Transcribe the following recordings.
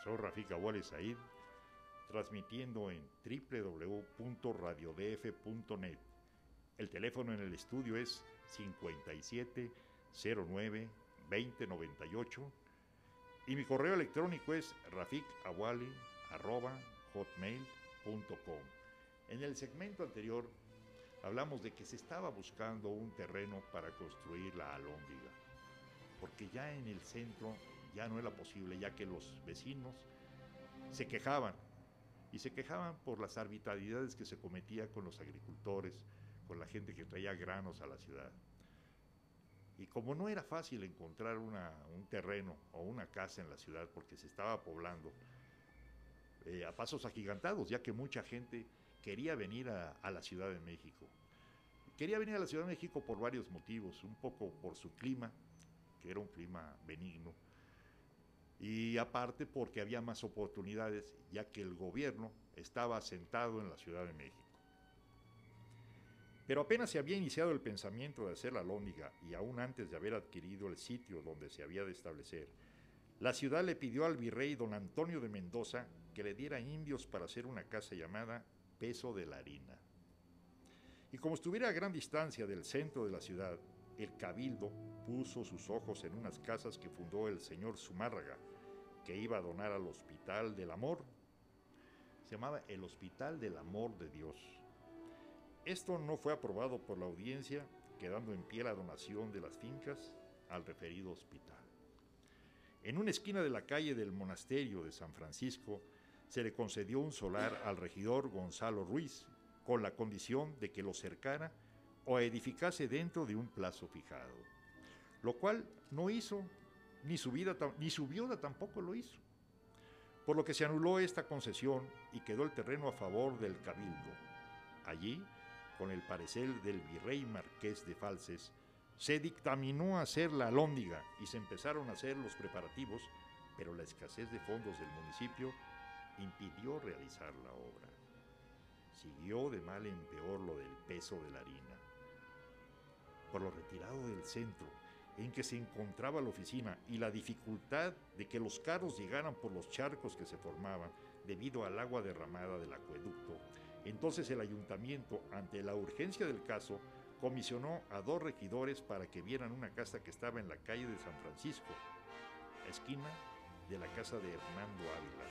Soy Rafik Awale Said, transmitiendo en www.radiodf.net. El teléfono en el estudio es 5709-2098 y mi correo electrónico es rafikawale@hotmail.com. En el segmento anterior hablamos de que se estaba buscando un terreno para construir la Alhóndiga, porque ya en el centro ya no era posible, ya que los vecinos se quejaban, y se quejaban por las arbitrariedades que se cometía con los agricultores, con la gente que traía granos a la ciudad. Y como no era fácil encontrar un terreno o una casa en la ciudad porque se estaba poblando a pasos agigantados, ya que mucha gente quería venir a la Ciudad de México. Quería venir a la Ciudad de México por varios motivos, un poco por su clima, que era un clima benigno, y aparte porque había más oportunidades, ya que el gobierno estaba asentado en la Ciudad de México. Pero apenas se había iniciado el pensamiento de hacer la Alhóndiga, y aún antes de haber adquirido el sitio donde se había de establecer, la ciudad le pidió al virrey don Antonio de Mendoza que le diera indios para hacer una casa llamada Peso de la Harina. Y como estuviera a gran distancia del centro de la ciudad, el cabildo puso sus ojos en unas casas que fundó el señor Zumárraga, que iba a donar al Hospital del Amor. Se llamaba el Hospital del Amor de Dios. Esto no fue aprobado por la audiencia, quedando en pie la donación de las fincas al referido hospital. En una esquina de la calle del Monasterio de San Francisco se le concedió un solar al regidor Gonzalo Ruiz, con la condición de que lo cercara o edificase dentro de un plazo fijado, lo cual no hizo, ni su viuda tampoco lo hizo, por lo que se anuló esta concesión y quedó el terreno a favor del cabildo. Allí, con el parecer del virrey marqués de Falces, se dictaminó hacer la Alhóndiga y se empezaron a hacer los preparativos, pero la escasez de fondos del municipio impidió realizar la obra. Siguió de mal en peor lo del peso de la harina. Por lo retirado del centro en que se encontraba la oficina y la dificultad de que los carros llegaran por los charcos que se formaban debido al agua derramada del acueducto, entonces el ayuntamiento, ante la urgencia del caso, comisionó a 2 regidores para que vieran una casa que estaba en la calle de San Francisco, esquina de la casa de Hernando Ávila,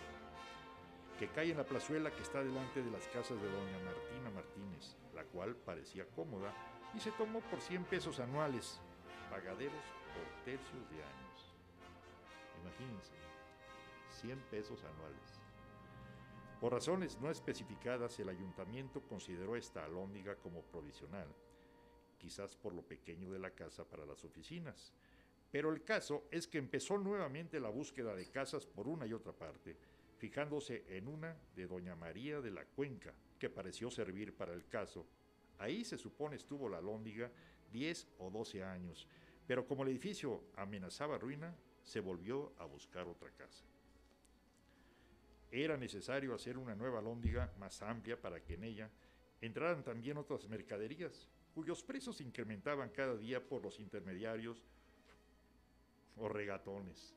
que cae en la plazuela que está delante de las casas de doña Martina Martínez, la cual parecía cómoda y se tomó por 100 pesos anuales, pagaderos por tercios de años. Imagínense, 100 pesos anuales. Por razones no especificadas, el ayuntamiento consideró esta alhóndiga como provisional, quizás por lo pequeño de la casa para las oficinas. Pero el caso es que empezó nuevamente la búsqueda de casas por una y otra parte, fijándose en una de doña María de la Cuenca, que pareció servir para el caso. Ahí se supone estuvo la alhóndiga 10 o 12 años, pero como el edificio amenazaba ruina, se volvió a buscar otra casa. Era necesario hacer una nueva alhóndiga más amplia para que en ella entraran también otras mercaderías, cuyos precios se incrementaban cada día por los intermediarios o regatones.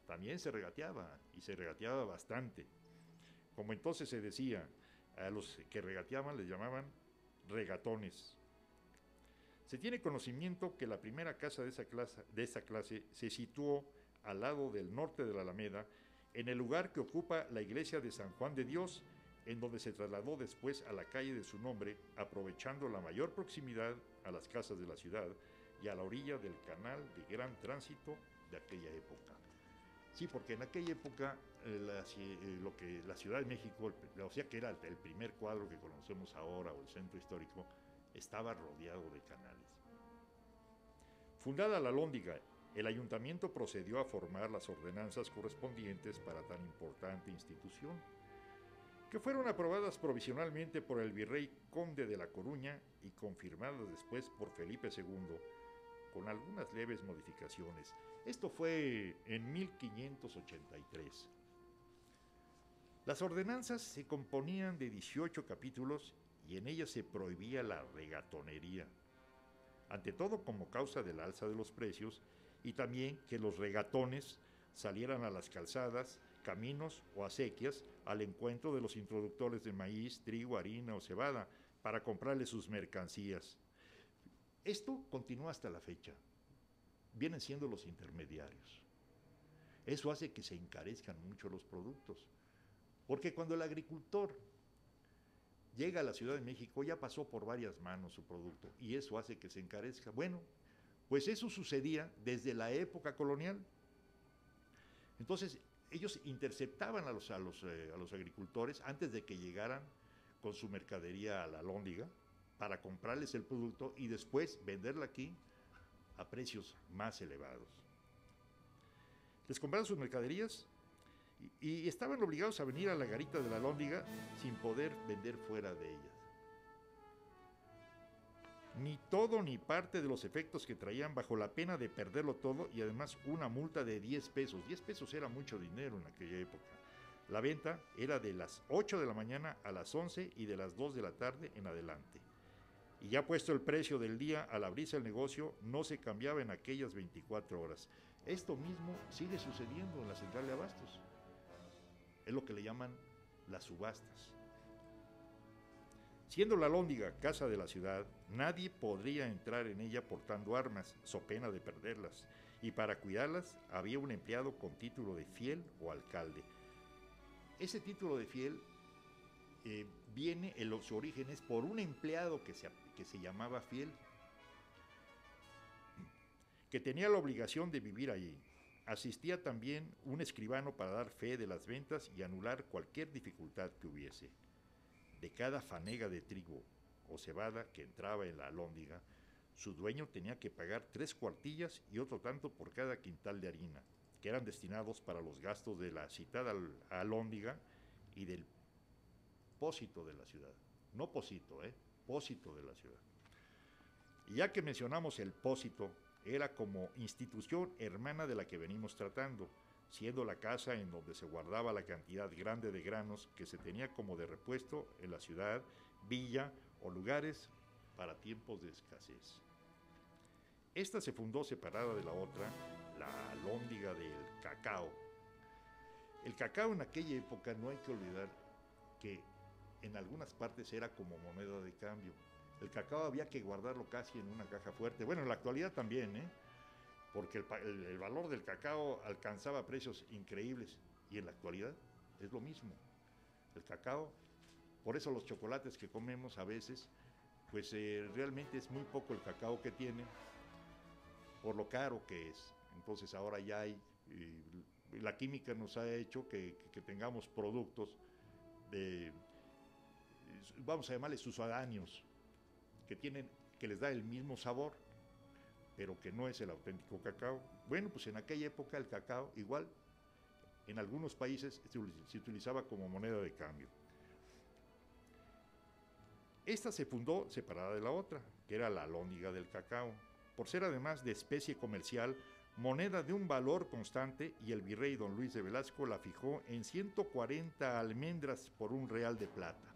También se regateaba, y se regateaba bastante. Como entonces se decía, a los que regateaban les llamaban regatones. Se tiene conocimiento que la primera casa de esa clase se situó al lado del norte de la Alameda, en el lugar que ocupa la iglesia de San Juan de Dios, en donde se trasladó después a la calle de su nombre, aprovechando la mayor proximidad a las casas de la ciudad y a la orilla del canal de gran tránsito de aquella época. Sí, porque en aquella época lo que la Ciudad de México, o sea que era el primer cuadro que conocemos ahora, o el centro histórico, estaba rodeado de canales. Fundada la Alhóndiga, el ayuntamiento procedió a formar las ordenanzas correspondientes para tan importante institución, que fueron aprobadas provisionalmente por el virrey conde de La Coruña y confirmadas después por Felipe II, con algunas leves modificaciones. Esto fue en 1583. Las ordenanzas se componían de 18 capítulos y en ellas se prohibía la regatonería, ante todo como causa del alza de los precios, y también que los regatones salieran a las calzadas caminos o acequias al encuentro de los introductores de maíz, trigo, harina o cebada para comprarles sus mercancías. Esto continúa hasta la fecha. Vienen siendo los intermediarios. Eso hace que se encarezcan mucho los productos. Porque cuando el agricultor llega a la Ciudad de México, ya pasó por varias manos su producto y eso hace que se encarezca. Bueno, pues eso sucedía desde la época colonial. Entonces, ellos interceptaban a los agricultores antes de que llegaran con su mercadería a la Alhóndiga para comprarles el producto y después venderla aquí a precios más elevados. Les compraban sus mercaderías y estaban obligados a venir a la garita de la Alhóndiga sin poder vender fuera de ellas. Ni todo ni parte de los efectos que traían bajo la pena de perderlo todo y además una multa de 10 pesos. 10 pesos era mucho dinero en aquella época. La venta era de las 8 de la mañana a las 11 y de las 2 de la tarde en adelante. Y ya puesto el precio del día, al abrirse el negocio, no se cambiaba en aquellas 24 horas. Esto mismo sigue sucediendo en la central de abastos. Es lo que le llaman las subastas. Siendo la Alhóndiga casa de la ciudad, nadie podría entrar en ella portando armas, so pena de perderlas, y para cuidarlas había un empleado con título de fiel o alcalde. Ese título de fiel viene en los orígenes por un empleado que se llamaba fiel, que tenía la obligación de vivir allí. Asistía también un escribano para dar fe de las ventas y anular cualquier dificultad que hubiese. De cada fanega de trigo o cebada que entraba en la Alhóndiga, su dueño tenía que pagar 3 cuartillas y otro tanto por cada quintal de harina, que eran destinados para los gastos de la citada Alhóndiga y del pósito de la ciudad. No pósito, pósito de la ciudad. Y ya que mencionamos el pósito, era como institución hermana de la que venimos tratando, siendo la casa en donde se guardaba la cantidad grande de granos que se tenía como de repuesto en la ciudad, villa o lugares para tiempos de escasez. Esta se fundó separada de la otra, la Alhóndiga del Cacao. El cacao en aquella época, no hay que olvidar que en algunas partes era como moneda de cambio. El cacao había que guardarlo casi en una caja fuerte. Bueno, en la actualidad también, porque el valor del cacao alcanzaba precios increíbles y en la actualidad es lo mismo. El cacao, por eso los chocolates que comemos a veces, pues realmente es muy poco el cacao que tiene, por lo caro que es. Entonces ahora ya hay, la química nos ha hecho que tengamos productos de, vamos a llamarles sucedáneos, que les da el mismo sabor, pero que no es el auténtico cacao. Bueno, pues en aquella época el cacao, igual, en algunos países se utilizaba como moneda de cambio. Esta se fundó separada de la otra, que era la Alhóndiga del Cacao, por ser además de especie comercial, moneda de un valor constante, y el virrey don Luis de Velasco la fijó en 140 almendras por $1 de plata.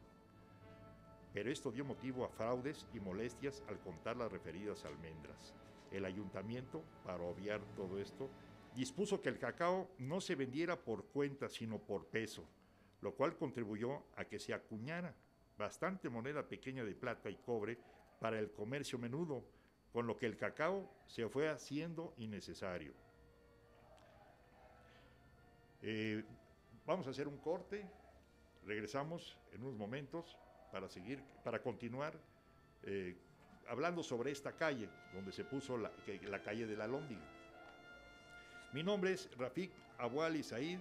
Pero esto dio motivo a fraudes y molestias al contar las referidas almendras. El ayuntamiento, para obviar todo esto, dispuso que el cacao no se vendiera por cuenta, sino por peso, lo cual contribuyó a que se acuñara bastante moneda pequeña de plata y cobre para el comercio menudo, con lo que el cacao se fue haciendo innecesario. Vamos a hacer un corte, regresamos en unos momentos para continuar hablando sobre esta calle donde se puso la calle de la Alhóndiga. Mi nombre es Rafik Abuali Said.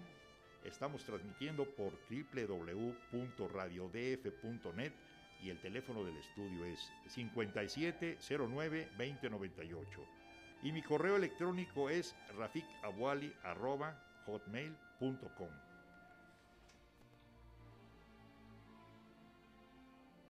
Estamos transmitiendo por www.radiodf.net y el teléfono del estudio es 5709-2098 y mi correo electrónico es rafikabuali@hotmail.com.